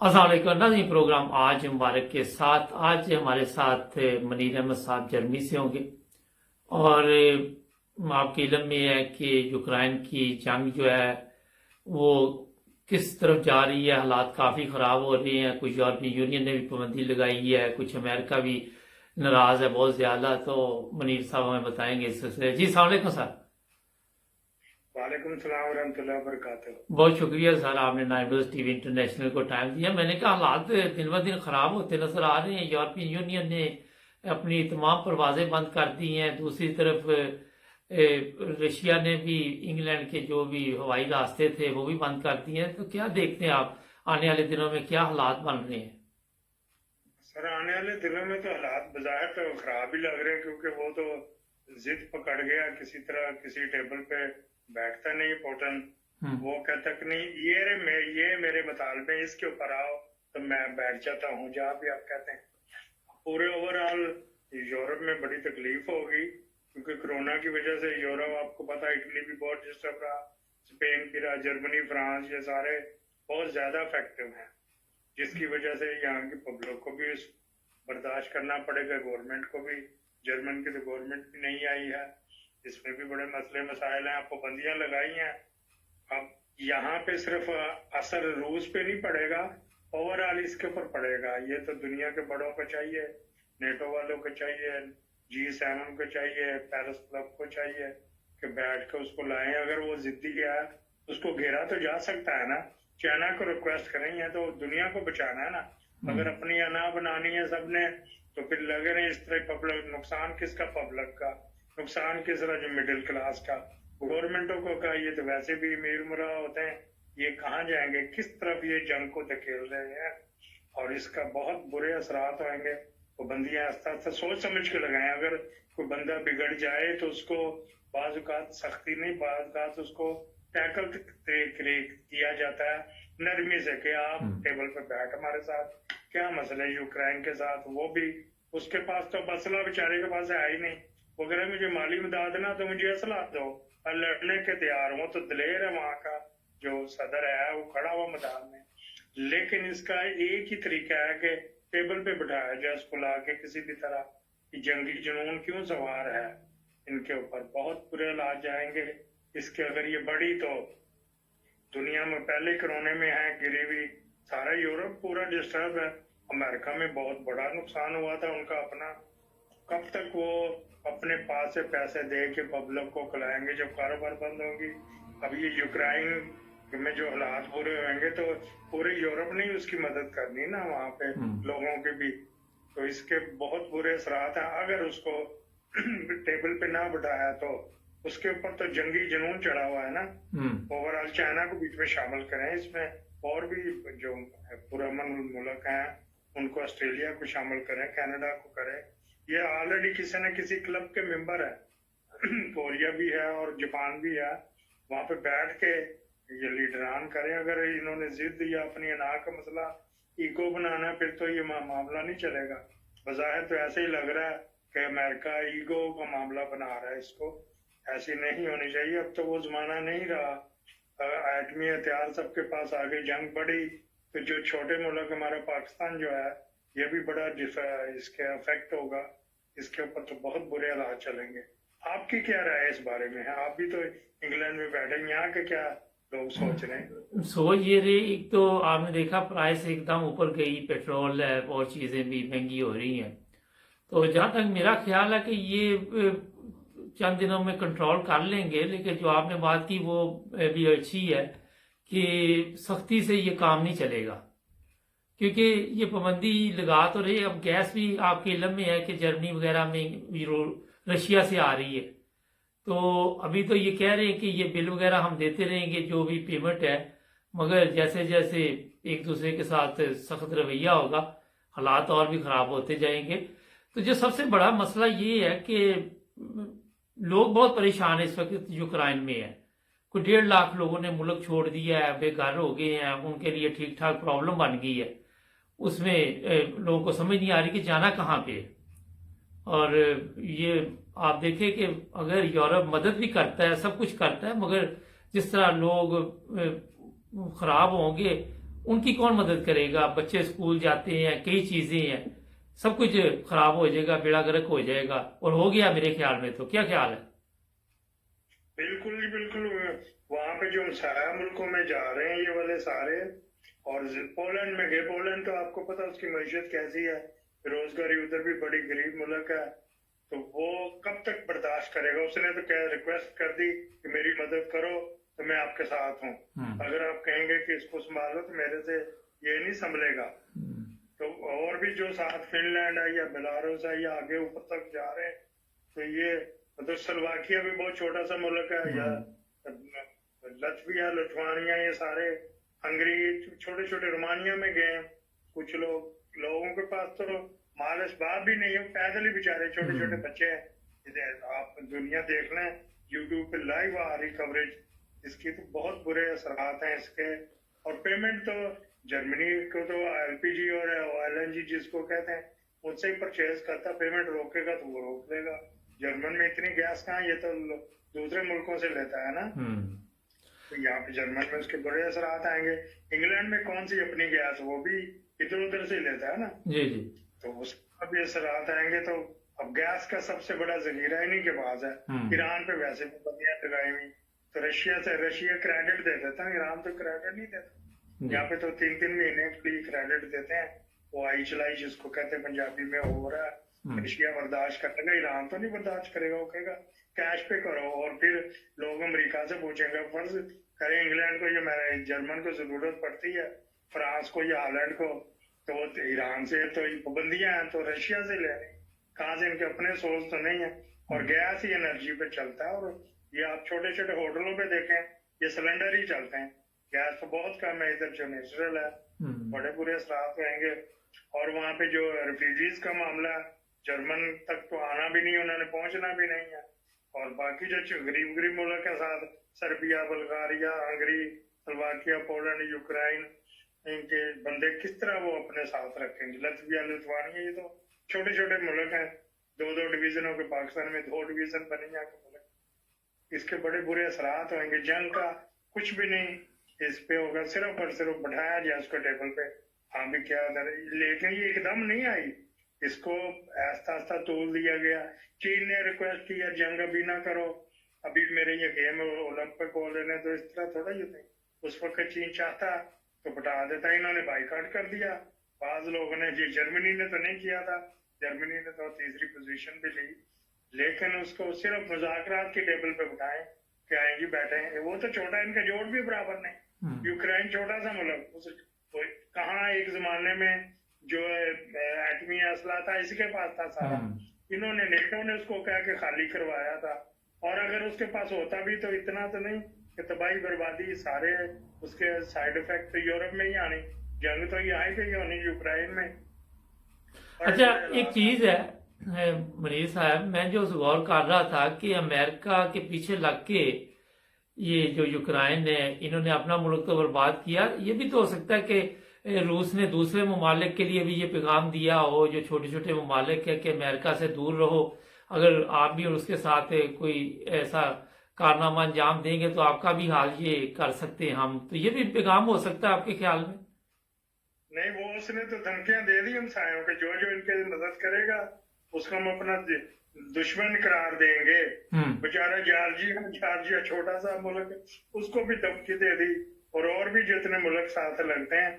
अस्सलाम वालेकुम नाज़रीन। प्रोग्राम आज मुबारक के साथ आज हमारे साथ मनीर अहमद साहब जर्मनी से होंगे और आपके इल्म में है कि यूक्रेन की जंग जो है वो किस तरफ जा रही है। हालात काफ़ी ख़राब हो रहे हैं। कुछ यूरोपियन यूनियन ने भी पाबंदी लगाई है, कुछ अमेरिका भी नाराज़ है बहुत ज़्यादा। तो मनीर साहब हमें बताएंगे इस सिलसिले। जी अस्सलाम वालेकुम सर। वालेकुम सलाम वरहमतुल्लाहि वबरकातुहू। बहुत शुक्रिया सर, आपने नाइन न्यूज़ टीवी इंटरनेशनल को टाइम दिया। मैंने कहा हालात दिन ब दिन ख़राब होते नज़र आ रहे हैं। यूरोपियन यूनियन ने अपनी तमाम परवाज़ें बंद कर दी हैं। दूसरी तरफ रशिया ने भी इंग्लैंड के जो भी हवाई रास्ते थे वो भी बंद कर दिए हैं। तो क्या देखते हैं आप आने वाले दिनों में क्या हालात बन रहे हैं? सर, आने वाले दिनों में तो हालात बज़ाहिर तो खराब ही लग रहे हैं, क्योंकि वो तो जिद पकड़ गया, किसी तरह किसी टेबल पे बैठता नहीं पुतिन। वो कहता कि नहीं, ये मेरे मुतालबे, इसके ऊपर आओ तो मैं बैठ जाता हूँ, जहाँ भी आप कहते हैं। पूरे ओवरऑल यूरोप में बड़ी तकलीफ होगी, क्योंकि कोरोना की वजह से यूरोप, आपको पता है, इटली भी बहुत डिस्टर्ब रहा, स्पेन भी रहा, जर्मनी, फ्रांस, ये सारे बहुत ज्यादा इफेक्टिव हैं, जिसकी वजह से यहाँ की पब्लिक को भी बर्दाश्त करना पड़ेगा, गवर्नमेंट को भी। जर्मन की तो गवर्नमेंट भी नहीं आई है, इसमें भी बड़े मसले मसाइल हैं। पाबंदियां लगाई हैं। अब यहाँ पे सिर्फ असर रूस पे नहीं पड़ेगा, ओवरऑल इसके ऊपर पड़ेगा। ये तो दुनिया के बड़ों को चाहिए, नेटो वालों को चाहिए, G7 को चाहिए, पेरिस क्लब को चाहिए कि बैठ के उसको लाएं। अगर वो जिद्दी है, उसको घेरा तो जा सकता है ना। चाइना को रिक्वेस्ट करें, है तो दुनिया को बचाना है ना। अगर अपनी अना बनानी है सबने, तो फिर लगे रहे इस तरह पब्लिक। नुकसान किसका? पब्लिक का। नुकसान किस तरह? जो मिडिल क्लास का। गवर्नमेंटों को का, ये तो वैसे भी अमीर मुरा होते हैं, ये कहाँ जाएंगे? किस तरफ ये जंग को धकेल रहे हैं, और इसका बहुत बुरे असरात होंगे। पाबंदियां आस्ता आस्ता सोच समझ के लगाएं। अगर कोई बंदा बिगड़ जाए तो उसको बाज़ औक़ात सख्ती नहीं, बाज़ औक़ात उसको टैकल किया जाता है नरमी से, कि आप टेबल पे बैठ हमारे साथ, क्या मसला है यूक्रेन के साथ। वो भी, उसके पास तो असला बेचारे के पास है ही नहीं। वो कह रहे मुझे माली मदद ना, तो मुझे असला दो, और लड़ने के तैयार हो। तो दिलेर है वहां का जो सदर है, वो खड़ा हुआ मैदान में। लेकिन इसका एक ही तरीका है कि टेबल पे बिठाया जाए उसको, ला के किसी भी तरह की। जंगी जुनून क्यों सवार है इनके ऊपर, बहुत बुरे हालात जाएंगे इसके। अगर ये बढ़ी तो दुनिया में पहले कोरोना में है गिरी हुई, सारा यूरोप पूरा डिस्टर्ब है। अमेरिका में बहुत बड़ा नुकसान हुआ था उनका अपना। कब तक वो अपने पास से पैसे दे के पब्लिक को खिलाएंगे जब कारोबार बंद होगी? अब ये यूक्रेन में जो हालात बुरे होंगे, तो पूरे यूरोप ने ही उसकी मदद करनी ना, वहां पे लोगों के भी। तो इसके बहुत बुरे असरात हैं। अगर उसको टेबल पे ना बिठाया तो उसके ऊपर तो जंगी जुनून चढ़ा हुआ है ना। ओवरऑल चाइना को बीच में शामिल करें इसमें, और भी जो पुरअमन मुल्क हैं उनको, ऑस्ट्रेलिया को शामिल करें, कनाडा को करें। ये ऑलरेडी किसी न किसी क्लब के मेंबर है। कोरिया भी है और जापान भी है। वहां पे बैठ के ये लीडरान करें। अगर इन्होंने जिद या अपनी अना का मसला ईगो बनाना है, फिर तो ये मामला नहीं चलेगा। बज़ाहिर तो ऐसे ही लग रहा है कि अमेरिका ईगो का मामला बना रहा है इसको। ऐसी नहीं होनी चाहिए। अब तो वो जमाना नहीं रहा। एटमी हथियार सबके पास आ गए, जंग बढ़ी तो जो छोटे मुल्क हमारा पाकिस्तान जो है, ये भी बड़ा इसके अफेक्ट होगा। इसके ऊपर तो बहुत बुरे हालात चलेंगे। आपकी क्या राय है इस बारे में है? आप भी तो इंग्लैंड में बैठे, यहाँ के क्या लोग सोच रहे हैं? सोच ये रही, एक तो आपने देखा प्राइस एकदम ऊपर गई, पेट्रोल है और चीज़ें भी महंगी हो रही हैं। तो जहाँ तक मेरा ख्याल है कि ये चंद दिनों में कंट्रोल कर लेंगे। लेकिन जो आपने बात की वो भी अच्छी है कि सख्ती से ये काम नहीं चलेगा, क्योंकि ये पाबंदी लगा तो रहे। अब गैस भी आपके इल्म में है कि जर्मनी वगैरह में रशिया से आ रही है। तो अभी तो ये कह रहे हैं कि ये बिल वगैरह हम देते रहेंगे जो भी पेमेंट है, मगर जैसे जैसे एक दूसरे के साथ सख्त रवैया होगा हालात और भी ख़राब होते जाएंगे। तो जो सबसे बड़ा मसला ये है कि लोग बहुत परेशान है इस वक्त यूक्रेन में है। कोई 1.5 लाख लोगों ने मुल्क छोड़ दिया है, बेघर हो गए हैं, उनके लिए ठीक ठाक प्रॉब्लम बन गई है। उसमें लोगों को समझ नहीं आ रही कि जाना कहाँ पे। और ये आप देखें कि अगर यूरोप मदद भी करता है, सब कुछ करता है, मगर जिस तरह लोग खराब होंगे उनकी कौन मदद करेगा? बच्चे स्कूल जाते हैं, कई चीजें हैं, सब कुछ खराब हो जाएगा, बेड़ा गर्क हो जाएगा, और हो गया मेरे ख्याल में। तो क्या ख्याल है? बिल्कुल जी बिल्कुल। वहां पे जो हमसाया मुल्कों में जा रहे हैं ये वाले सारे, और पोलैंड में गए। पोलैंड तो आपको पता उसकी मैशियत कैसी है, बेरोजगारी उधर भी बड़ी गरीब मुल्क है, तो वो कब तक बर्दाश्त करेगा? उसने तो क्या रिक्वेस्ट कर दी कि मेरी मदद करो तो मैं आपके साथ हूँ। अगर आप कहेंगे कि इसको संभालो तो मेरे से ये नहीं संभलेगा। तो और भी जो साथ फिनलैंड है या बेलारूस है या आगे ऊपर तक जा रहे हैं, तो ये मतलब स्लोवाकिया भी बहुत छोटा सा मुल्क है, या लत्विया, लिथुआनिया, ये सारे, हंगरी, छोटे छोटे रोमानिया में गए हैं कुछ लोगों के पास तो माल असबाब भी नहीं है, पैदल ही बेचारे छोटे छोटे बच्चे हैं। आप दुनिया देख लें, यूट्यूब पे लाइव आ रही कवरेज इसकी, तो बहुत बुरे असरात हैं इसके। और पेमेंट तो जर्मनी को तो एलपीजी और एलएनजी जिसको कहते हैं उनसे ही परचेज करता, पेमेंट रोकेगा तो वो रोक देगा। जर्मन में इतनी गैस कहाँ, ये तो दूसरे मुल्कों से लेता है ना, तो यहाँ पे जर्मन में उसके बड़े असरात आएंगे। इंग्लैंड में कौन सी अपनी गैस, वो भी इधर उधर से लेता है ना, जी जी, तो उसका भी असरात आएंगे। तो अब गैस का सबसे बड़ा जखीरा इन्हीं के पास है। ईरान पे वैसे पाबंदियां लगाई हुई, तो रशिया क्रेडिट दे देता है, ईरान तो क्रेडिट नहीं देता। यहाँ पे तो 3-3 महीने के लिए क्रेडिट देते हैं, वो आई चलाई जिसको कहते हैं पंजाबी में हो रहा है। रशिया बर्दाश्त करेगा, ईरान तो नहीं बर्दाश्त करेगा, वो कहेगा कैश पे करो। और फिर लोग अमेरिका से पूछेंगे, फर्ज करें इंग्लैंड को या जर्मन को जरूरत पड़ती है, फ्रांस को या हॉलैंड को, तो वो ईरान से तो पाबंदियां हैं, तो रशिया से ले रहे, कहाँ से, इनके अपने सोर्स तो नहीं है। और गैस ही एनर्जी पे चलता है, और ये आप छोटे छोटे होटलों पे देखें, ये सिलेंडर ही चलते हैं, गैस तो बहुत कम है इधर जो नेचुरल है। बड़े बुरे असरात रहेंगे। और वहाँ पे जो रेफ्यूजीज का मामला, जर्मन तक तो आना भी नहीं, उन्होंने पहुंचना भी नहीं है। और बाकी जो गरीब मुल्क के साथ, Serbia, Bulgaria, Hungary, Slovakia, Poland, Ukraine, इनके बंदे किस तरह वो अपने साथ रखेंगे? लत्विया, लिथुआनिया, ये तो छोटे छोटे मुल्क हैं, 2-2 डिवीजनों के, पाकिस्तान में 2 डिवीजन बने यहाँ के मुल्क, इसके बड़े बुरे असरात होंगे। जंग का कुछ भी नहीं इस पे होगा, सिर्फ और सिर्फ बैठाया जाए उसको टेबल पे, हाँ भी क्या होता है, लेकिन ये एकदम नहीं आई, इसको आस्ता आस्ता तोल दिया गया। चीन ने रिक्वेस्ट किया जंग अभी ना करो, अभी मेरे ये गेम ओलंपिक हो लेने, तो इस तरह थोड़ा ही होता। उस वक्त चीन चाहता तो बता देता, इन्होंने बाइकाट कर दिया। बाज लोगों ने, जी जर्मनी ने तो नहीं किया था, जर्मनी ने तो तीसरी पोजीशन भी ली, लेकिन उसको सिर्फ मुज़ाकरात की टेबल पे बिठाएं कि आएंगी बैठे हैं। वो तो छोटा, इनका जोड़ भी बराबर नहीं। यूक्रेन छोटा सा मुल्क, कहाँ एक जमाने में जो एटमी असला था इसके पास था सारा, इन्होंने, नेटो ने उसको कह के खाली करवाया था। और अगर उसके पास होता भी तो इतना तो नहीं कि तबाही बर्बादी सारे, उसके साइड इफेक्ट तो यूरोप में ही आनी, जंग तो यहाँ पे ही होनी यूक्रेन में। अच्छा, एक चीज है मनीष साहब, मैं जो गौर कर रहा था कि अमेरिका के पीछे लग के ये जो यूक्रेन है, इन्होंने अपना मुल्क तो बर्बाद किया। ये भी तो हो सकता है कि रूस ने दूसरे ममालिक के लिए भी ये पैगाम दिया हो, जो छोटे छोटे ममालिक है, कि अमेरिका से दूर रहो, अगर आप भी और उसके साथ कोई ऐसा कारनामा अंजाम देंगे तो आपका भी हाल ये कर सकते हैं हम। तो ये भी पैगाम हो सकता है आपके ख्याल में? नहीं, वो उसने तो धमकियां दे दी हमसायों के, जो जो इनके मदद करेगा उसको हम अपना दुश्मन करार देंगे। बेचारा जॉर्जिया छोटा सा मुल्क, उसको भी धमकी दे दी। और भी जितने मुल्क साथ लगते हैं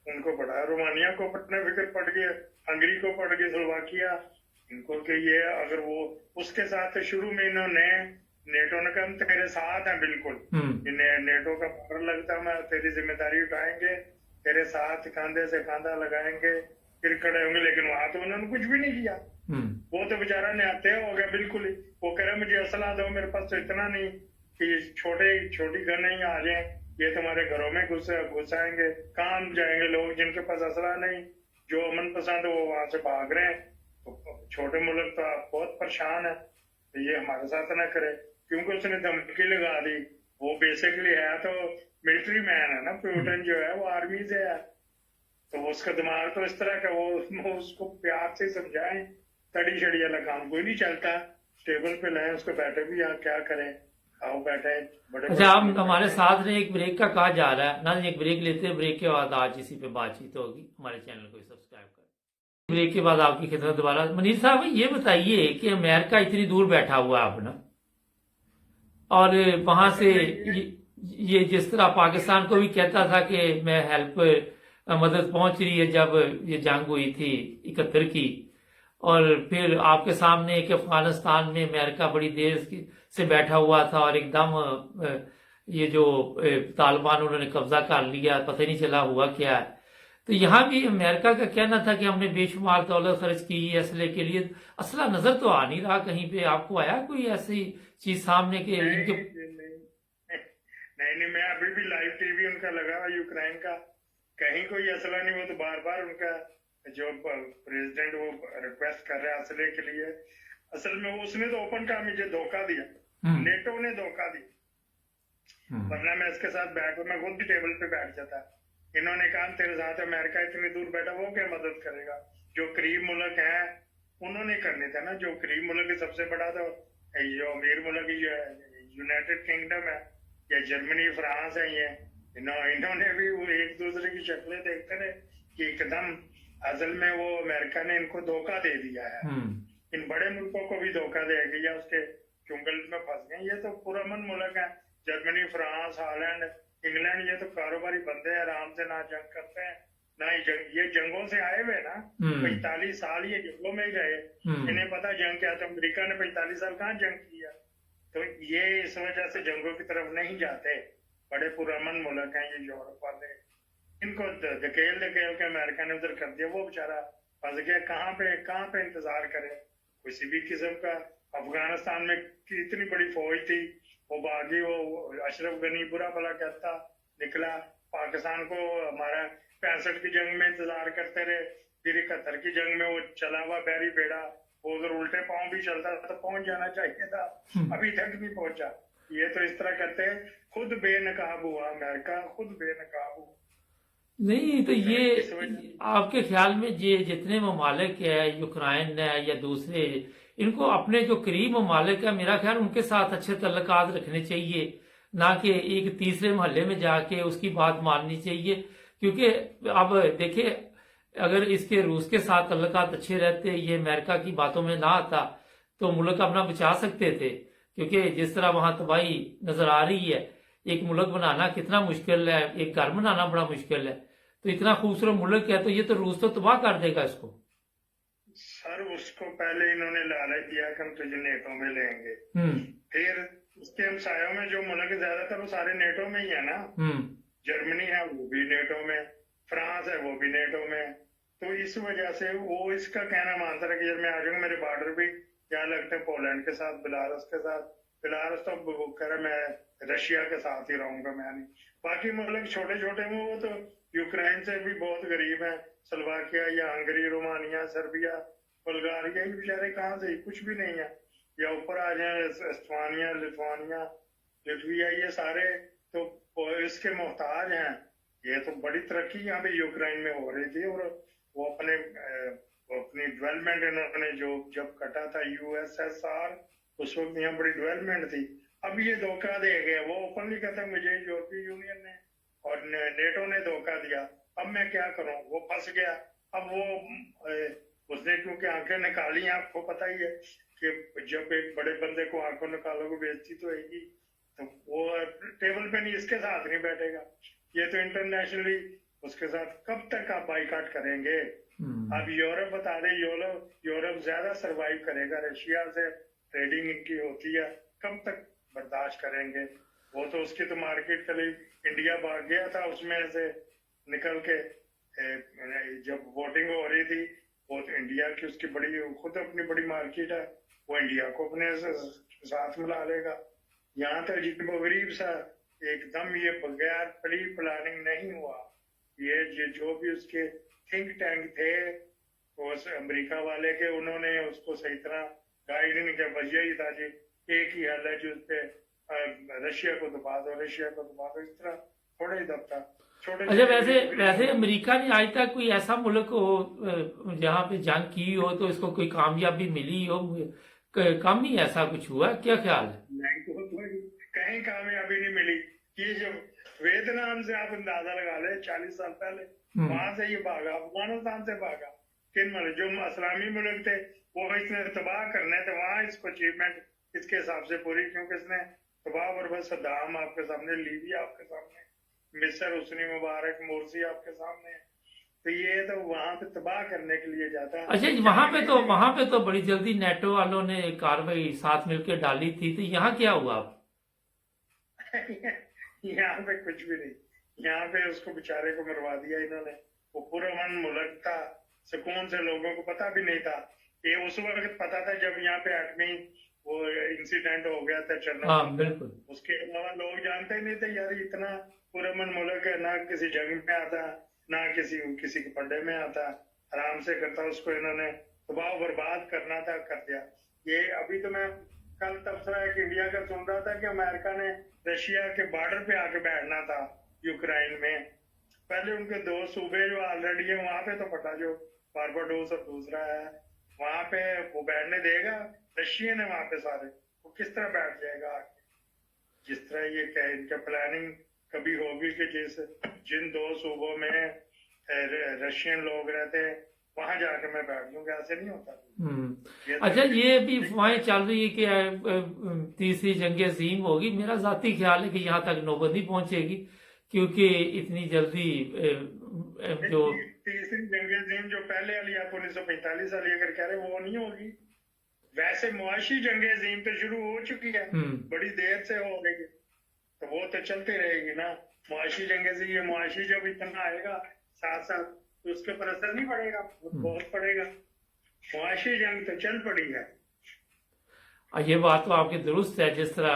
उनको पड़ा, रोमानिया को पटना फिक्र पड़ गया, हंगरी को पड़ गई, स्लोवाकिया, इनको कि ये अगर वो उसके साथ शुरू में इन्होंने, नेटो ने कहा तेरे साथ है बिल्कुल, नेटो का पार लगता, मैं तेरी जिम्मेदारी उठाएंगे, तेरे साथ कंधे से कंधा लगाएंगे, फिर खड़े होंगे। लेकिन वहां तो उन्होंने कुछ भी नहीं किया। वो तो बेचारा न्याते हो गया बिल्कुल ही। वो कह रहा मुझे असला दो, मेरे पास तो इतना नहीं कि छोटी गन ही आ जाए, ये तुम्हारे घरों में घुसाएंगे, कहाँ जाएंगे लोग जिनके पास असला नहीं, जो अमन पसंद है वो वहां से भाग रहे हैं। तो छोटे मुल्क तो आप बहुत परेशान है, तो ये हमारे साथ ना करे, क्योंकि उसने धमकी लगा दी। वो बेसिकली है तो मिलिट्री मैन है ना, पुतिन जो है वो आर्मी से है, तो उसका दिमाग तो इस तरह का, वो उसको प्यार से समझाएं, तड़ी छड़ी वाला काम कोई नहीं चलता, टेबल पे लाए उसको बैठे भी, यहाँ क्या करें, आओ बैठे बड़े अच्छा, आप हमारे साथ ने एक ब्रेक का कहा जा रहा है ना, एक ब्रेक लेते हैं, ब्रेक के बाद आज इसी पे बातचीत होगी। हमारे चैनल को सब्सक्राइब करें। ब्रेक के बाद आपकी खिदमत दोबारा। मनीष साहब, ये बताइए कि अमेरिका इतनी दूर बैठा हुआ है अपना, और वहां से ये जिस तरह पाकिस्तान को भी कहता था कि मैं हेल्प मदद पहुंच रही है जब ये जंग हुई थी 71 की, और फिर आपके सामने कि अफगानिस्तान में अमेरिका बड़ी देर से बैठा हुआ था और एकदम ये जो तालिबान उन्होंने कब्जा कर लिया, पता नहीं चला हुआ क्या है। तो यहाँ भी अमेरिका का कहना था कि हमने बेशुमार दौलत खर्च की असले के लिए, असला नजर तो आ नहीं रहा कहीं पे। आपको आया कोई ऐसी चीज सामने के इनके? नहीं, मैं अभी भी लाइव टीवी उनका लगा हुआ यूक्रेन का, कहीं कोई असला नहीं। वो तो बार बार उनका जो प्रेसिडेंट वो रिक्वेस्ट कर रहा है असले के लिए। असल में उसने तो ओपन कहा मुझे धोखा दिया, नेटो ने धोखा दिया, वरना मैं इसके साथ बैठ मैं खुद भी टेबल पे बैठ जाता। इन्होंने कहा तेरे साथ अमेरिका इतनी दूर बैठा, वो क्या मदद करेगा? जो करीब मुल्क है उन्होंने करने थे ना। जो करीब मुल्क सबसे बड़ा तो जो अमीर मुल्क यूनाइटेड किंगडम है या जर्मनी फ्रांस है, ये इन्होंने भी एक दूसरे की शक्लें देखते रहे कि एकदम असल में वो अमेरिका ने इनको धोखा दे दिया है। इन बड़े मुल्कों को भी धोखा दे गया, उसके चुंगल में फंस गए। ये तो पुरअमन मुल्क है, जर्मनी फ्रांस हॉलैंड इंग्लैंड, ये तो कारोबारी बंदे हैं, आराम से ना जंग करते हैं ना ही जंग। ये जंगों से आए हुए ना, 45 साल ये जंगों में ही रहे, इन्हें पता जंग क्या। तो अमेरिका ने 45 साल कहाँ जंग किया? तो ये इस वजह से जंगों की तरफ नहीं जाते। बड़े पुरअमन मुल्क हैं ये यूरोप वाले, इनको धकेल के अमेरिका ने उधर कर दिया। वो बेचारा फंस गया, कहाँ पे इंतजार करे किसी भी किस्म का। अफगानिस्तान में इतनी बड़ी फौज थी, वो बागी वो अशरफ गनी बुरा भला कहता निकला। पाकिस्तान को हमारा 65 की जंग में इंतजार करते रहे, फिर 71 की जंग में वो चला हुआ बैरी बेड़ा, वो अगर उल्टे पांव भी चलता तो पहुंच जाना चाहिए था, अभी तक नहीं पहुंचा। ये तो इस तरह करते हैं, खुद बेनकाब हुआ अमेरिका, खुद बेनकाब हुआ। नहीं तो ये आपके ख्याल में ये जितने ममालिक है, यूक्रेन है या दूसरे, इनको अपने जो करीब ममालिक है, मेरा ख्याल उनके साथ अच्छे तल्लुकात रखने चाहिए, ना कि एक तीसरे मोहल्ले में जाके उसकी बात माननी चाहिए। क्योंकि अब देखिए, अगर इसके रूस के साथ तल्लुकात अच्छे रहते, ये अमेरिका की बातों में ना आता, तो मुल्क अपना बचा सकते थे। क्योंकि जिस तरह वहां तबाही नजर आ रही है, एक मुल्क बनाना कितना मुश्किल है, एक घर बनाना बड़ा मुश्किल है, तो इतना खूबसूरत मुल्क है, तो ये तो रूस तो तबाह कर देगा इसको। सर उसको पहले इन्होंने लालच दिया कि हम तुझे नेटो में लेंगे, फिर उसके हमसायों में जो मुल्क ज्यादातर वो सारे नेटो में ही है ना। जर्मनी है वो भी नेटो में, फ्रांस है वो भी नेटो में। तो इस वजह से वो इसका कहना मानता रहा कि यार मैं आ जाऊंगा, मेरे बॉर्डर भी क्या लगते हैं पोलैंड के साथ, बेलारूस के साथ। बेलारूस तो कह रहा मैं रशिया के साथ ही रहूंगा, मैं नहीं। बाकी मुल्क छोटे छोटे में वो तो यूक्रेन से भी बहुत गरीब है, स्लोवाकिया या हंगरी, रोमानिया, सर्बिया, बुल्गारिया, ये बेचारे कहाँ से कुछ भी नहीं है। या ऊपर आ जाए एस्टोनिया, लिथुआनिया, लिथुआ, ये सारे तो इसके मोहताज हैं। ये तो बड़ी तरक्की यहाँ पे यूक्रेन में हो रही थी, और वो अपनी डेवलपमेंट इन्होंने जो जब कटा था यूएसएसआर, उस वक्त यहाँ बड़ी डेवलपमेंट थी। अब ये धोखा दे गए, वो ओपनली कहता है मुझे यूरोपीय यूनियन ने और नेटो ने धोखा दिया, अब मैं क्या करूं? वो फंस गया। अब वो उसने क्योंकि आंखें निकाली, आपको पता ही है कि जब एक बड़े बंदे को आंखों निकालोगे बेइज्जती तो होगी, तो वो टेबल पे नहीं, इसके साथ नहीं बैठेगा। ये तो इंटरनेशनली उसके साथ कब तक आप बाइकाट करेंगे? अब यूरोप बता रहे, यूरोप ज्यादा सरवाइव करेगा, रशिया से ट्रेडिंग इनकी होती है, कब तक बर्दाश्त करेंगे? वो तो उसकी तो मार्केट चली, इंडिया भाग गया था उसमें से निकल के। जब वोटिंग हो रही थी, वो तो इंडिया की उसकी बड़ी खुद अपनी बड़ी मार्केट है, वो इंडिया को अपने साथ मिला लेगा। यहाँ तो अजीब गरीब सा एकदम ये बगैर प्री प्लानिंग नहीं हुआ। ये जो भी उसके थिंक टैंक थे उस अमेरिका वाले के, उन्होंने उसको सही तरह गाइड नहीं किया। बस यही था जी, एक ही हल है जो उस पे रशिया को दबा दो, रशिया को दबा दो, इस तरह थोड़ा ही दबता। अच्छा, वैसे अमेरिका ने आज तक कोई ऐसा मुल्क हो जहाँ पे जंग की हो तो इसको कोई कामयाबी मिली हो? कम ही ऐसा कुछ हुआ, क्या ख्याल है? नहीं, तो कहीं कामयाबी नहीं मिली। ये जो वियतनाम से आप अंदाजा लगा ले 40 साल पहले वहां से ये भागा, अफगानिस्तान से भागा, किन मुल्क जो इस्लामी मुल्क थे वो इसने तबाह करने थे, वहां इसको अचीवमेंट इसके हिसाब से पूरी, क्योंकि इसने तबाह बर्बाद, सद्दाम आपके सामने, लीबिया आपके सामने, मिस्र हुस्नी मुबारक, मोर्सी आपके सामने, तो ये तो वहां पे तबाह करने के लिए जाता है। अच्छा, वहां पे तो बड़ी जल्दी नेटो वालों ने कार्रवाई साथ मिलकर डाली थी, तो यहाँ क्या हुआ? यहाँ पे कुछ भी नहीं, यहाँ पे उसको बेचारे को मरवा दिया इन्होंने। वो पुरअमन मुल्क था, सुकून से लोगों को पता भी नहीं था। ये उस वक्त पता था जब यहाँ पे एटमी वो इंसिडेंट हो गया था चेरनोबिल। बिल्कुल। उसके अलावा लोग जानते ही नहीं थे यार इतना पुरअमन मुल्क है, ना किसी जंग में आता, ना किसी के पड्डे में आता, आराम से करता। उसको इन्होंने तबाह बर्बाद करना था, कर दिया। ये अभी तो मैं कल तबसरा एक इंडिया का सुन रहा था कि अमेरिका ने रशिया के बॉर्डर पे आके बैठना था यूक्रेन में। पहले उनके 2 सूबे जो ऑलरेडी है वहां पे तो पता, जो बारबाडोस और दूसरा है, वहां पे वो बैठने देगा? रशिया ने वहां पे सारे, वो किस तरह बैठ जाएगा आके? जिस तरह ये क्या इनका प्लानिंग कभी होगी कि जिन 2 सूबों में रशियन लोग रहते हैं वहां जाके मैं बैठ लूंगा, ऐसे नहीं होता। अच्छा, ये भी अफवाहें चल रही है कि तीसरी जंग अजीम होगी। मेरा जाती ख्याल है कि यहाँ तक नौबत नहीं पहुंचेगी, क्योंकि इतनी जल्दी जो तीसरी जंग अजीम जो पहले वाली आप 1945 वाली अगर कह रहे वो नहीं होगी। वैसे मुआशी जंग अजीम तो शुरू हो चुकी है, बड़ी देर से हो रही है, तो वो तो चलती रहेगी ना। मुआशी जंग अजीम, मुआशी जब इतना आएगा साथ साथ तो उसके पर असर नहीं पड़ेगा, बहुत पड़ेगा। मुआशी जंग तो चल पड़ी है। ये बात तो आपकी दुरुस्त है। जिस तरह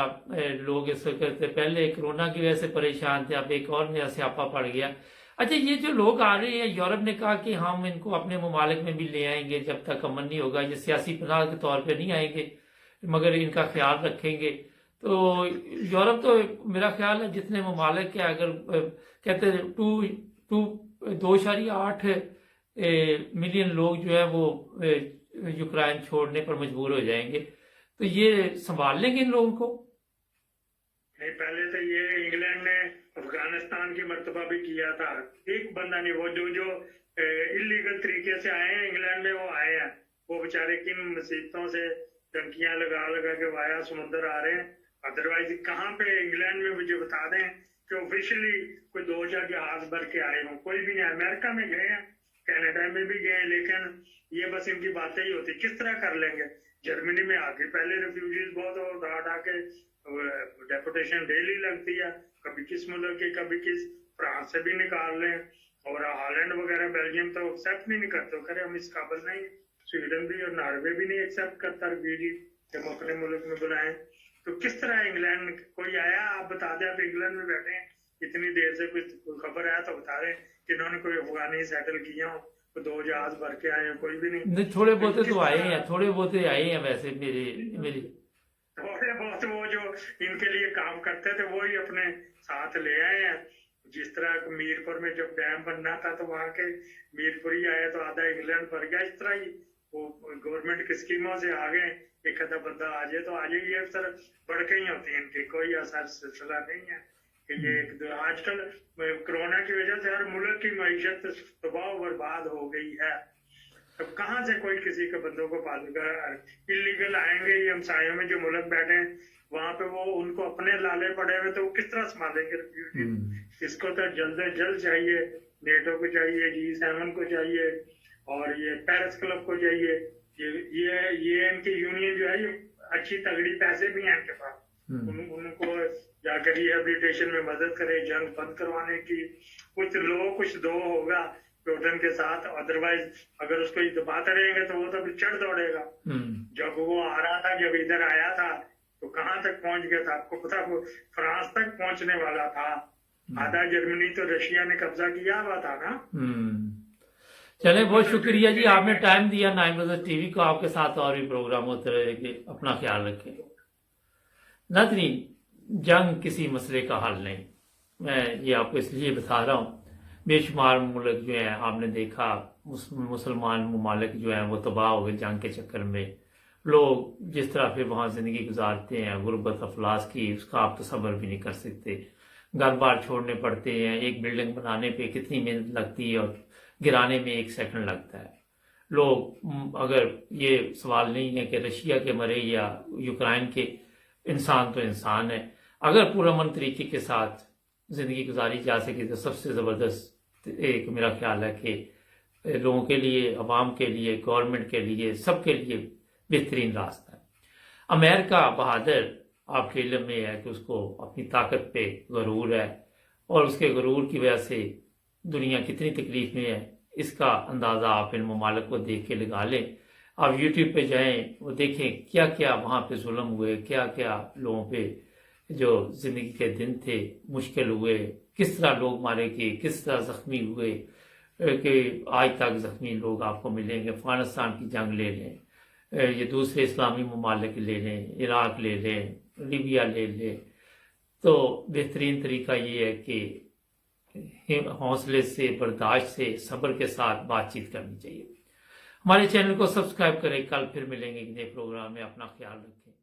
लोग इस वक्त पहले कोरोना की वजह से परेशान थे, अब एक और नया स्यापा पड़ गया। अच्छा, ये जो लोग आ रहे हैं, यूरोप ने कहा कि हम इनको अपने ममालिक में भी ले आएंगे जब तक अमन नहीं होगा। ये सियासी पनाह के तौर पे नहीं आएंगे, मगर इनका ख्याल रखेंगे। तो यूरोप तो मेरा ख्याल है जितने ममालिक है, अगर कहते 2.8 मिलियन लोग जो है वो यूक्रेन छोड़ने पर मजबूर हो जाएंगे, तो ये संभाल लेंगे इन लोगों को? नहीं, पहले तो ये इंग्लैंड ने अफगानिस्तान की मर्तबा भी किया था। एक बंदा नहीं, वो जो इलीगल तरीके से आए हैं इंग्लैंड में, वो आए हैं, वो बेचारे किन मुसीबतों से टंकियां लगा लगा के वाया समुद्र आ रहे हैं। अदरवाइज कहाँ पे इंग्लैंड में मुझे बता दें कि ऑफिशियली कोई 2 जहाज भर के आए हों, कोई भी नहीं। अमेरिका में गए हैं, कनाडा में भी गए, लेकिन ये बस इनकी बातें ही होती, किस तरह कर लेंगे। जर्मनी में आके पहले रिफ्यूजीज बहुत उठा के डेपुटेशन डेली लगती है, कभी किस मुल्क की, कभी किस, फ्रांस से भी निकाल लें, और हॉलैंड वगैरह बेल्जियम तो एक्सेप्ट नहीं करते, करे हम इस काबिल नहीं। स्वीडन भी और नॉर्वे भी नहीं एक्सेप्ट करता रिफ्यूजी कि हम अपने मुल्क में बुलाएं। तो किस तरह इंग्लैंड कोई आया, आप बता दें, आप इंग्लैंड में बैठे हैं इतनी देर से, कोई खबर आया तो बता दें कि इन्होंने कोई अफगानी सेटल किया हो, 2 जहाज भर के आए हैं, कोई भी नहीं। थोड़े बहुत तो आए हैं, थोड़े बहुत आए हैं वैसे मेरी थोड़े बहुत वो जो इनके लिए काम करते थे वो ही अपने साथ ले आए हैं। जिस तरह मीरपुर में जब डैम बनना था तो वहां के मीरपुर ही आए तो आधा इंग्लैंड भर गया। इस तरह ही वो गवर्नमेंट की स्कीमों से आ गए, एक आधा बंदा आ जाए तो आ जाए। ये अक्सर बढ़ के ही होती है इनकी, कोई आसार सिलसिला नहीं है कि ये आजकल कोरोना की वजह से हर मुल्क की मईशत तबाह बर्बाद हो गई है। तो कहाँ से कोई किसी के बंदों को पालेगा? इलीगल आएंगे ये हमसायों में जो मुल्क बैठे हैं वहां पे, वो उनको अपने लाले पड़े हुए, तो वो किस तरह संभालेंगे रिफ्यूजी? इसको तो जल्द से जल्द चाहिए, नेटो को चाहिए, G7 को चाहिए, और ये पेरिस क्लब को चाहिए। ये इनकी यूनियन जो है ये अच्छी तगड़ी पैसे भी हैं इनके पास, उनको जाकर रिहेबिलिटेशन में मदद करे, जंग बंद करवाने की। कुछ लो कुछ दो होगा पुतिन के साथ, अदरवाइज अगर उसको दबाते रहेंगे तो वो तो फिर चढ़ दौड़ेगा। जब वो आ रहा था, जब इधर आया था तो कहाँ तक पहुंच गया था आपको पता? वो फ्रांस तक पहुंचने वाला था, आधा जर्मनी तो रशिया ने कब्जा किया हुआ था ना। चले, बहुत शुक्रिया जी, आपने टाइम दिया 9 ब्रदर्स टीवी को। आपके साथ और भी प्रोग्राम होते रहेंगे, अपना ख्याल रखें। नाज़रीन, जंग किसी मसले का हल नहीं, मैं ये आपको इसलिए बता रहा हूँ। बेशुमार मुल्क जो हैं, आपने देखा मुसलमान ममालिक जो हैं वो तबाह हो गए जंग के चक्कर में, لوگ جس طرح پھر وہاں زندگی گزارتے ہیں غربت افلاس کی، اس کا آپ تصور بھی نہیں کر سکتے. گھر بار چھوڑنے پڑتے ہیں، ایک بلڈنگ بنانے پہ کتنی محنت لگتی ہے اور گرانے میں 1 سیکنڈ لگتا ہے. لوگ اگر یہ سوال نہیں ہے کہ رشیا کے مرے یا یوکرائن کے، انسان تو انسان ہے. اگر پرامن طریقے کے ساتھ زندگی گزاری جا سکے تو سب سے زبردست ایک میرا خیال ہے کہ لوگوں کے لیے، عوام کے لیے، گورنمنٹ کے لیے، سب کے لیے بہترین راستہ ہے. امریکہ بہادر، آپ کے علم میں ہے کہ اس کو اپنی طاقت پہ غرور ہے، اور اس کے غرور کی وجہ سے دنیا کتنی تکلیف میں ہے اس کا اندازہ آپ ان ممالک کو دیکھ کے لگا لیں. آپ یوٹیوب پہ جائیں، وہ دیکھیں کیا کیا وہاں پہ ظلم ہوئے، کیا کیا لوگوں پہ جو زندگی کے دن تھے مشکل ہوئے، کس طرح لوگ مارے گئے، کس طرح زخمی ہوئے، کہ آج تک زخمی لوگ آپ کو ملیں گے. افغانستان کی جنگ لے لیں، یہ دوسرے اسلامی ممالک لے لیں، عراق لے لیں، لیبیا لے لیں، تو بہترین طریقہ یہ ہے کہ حوصلے سے، برداشت سے، صبر کے ساتھ بات چیت کرنی چاہیے. ہمارے چینل کو سبسکرائب کریں. کل پھر ملیں گے ایک نئے پروگرام میں. اپنا خیال رکھیں.